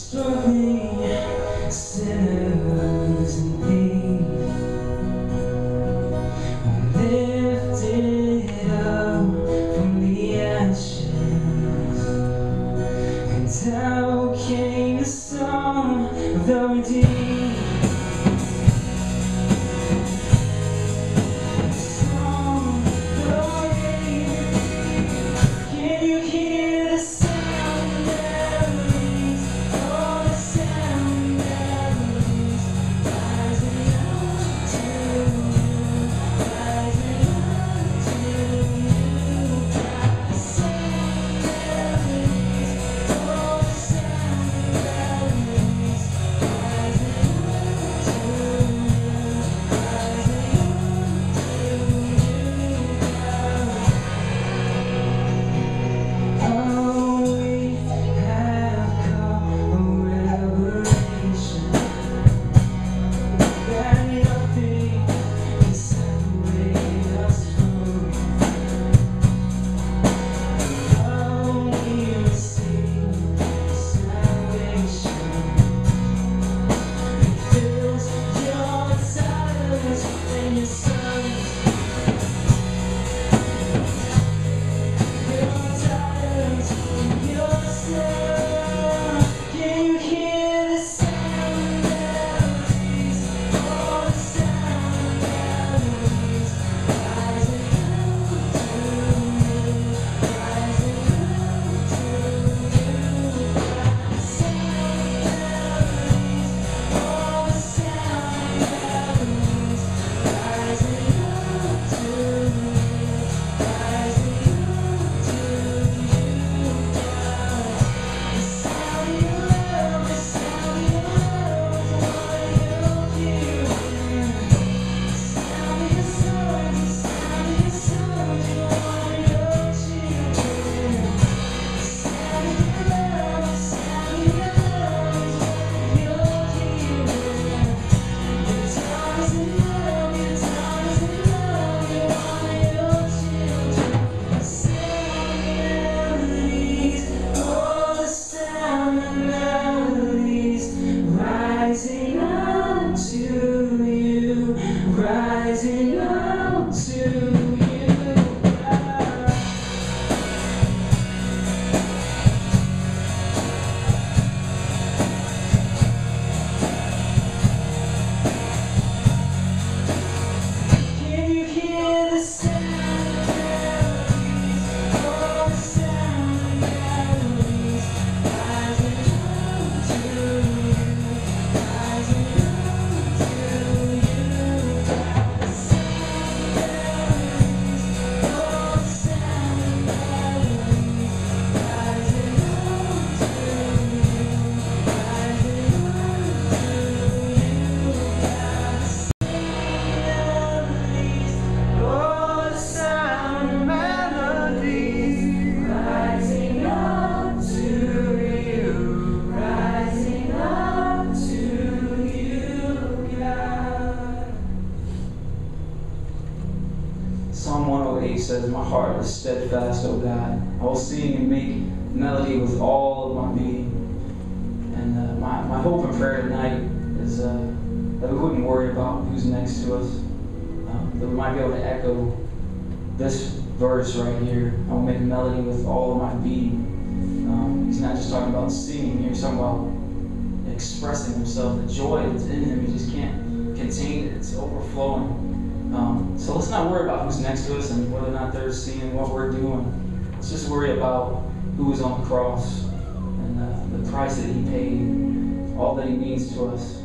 struggling sinners and thieves lifted up from the ashes, and out came the song of the redeemed. Rising up to you. Can you hear the sound of melodies? Oh, the sound of melodies. Rising up to you. Rising up to you. Psalm 108 says, "My heart is steadfast, O God. I will sing and make melody with all of my being." And my hope and prayer tonight is that we wouldn't worry about who's next to us. That we might be able to echo this verse right here. I will make melody with all of my being. He's not just talking about singing here. He's talking about expressing himself. The joy that's in him, he just can't contain it. It's overflowing. So let's not worry about who's next to us and whether or not they're seeing what we're doing. Let's just worry about who was on the cross and the price that he paid, all that he means to us.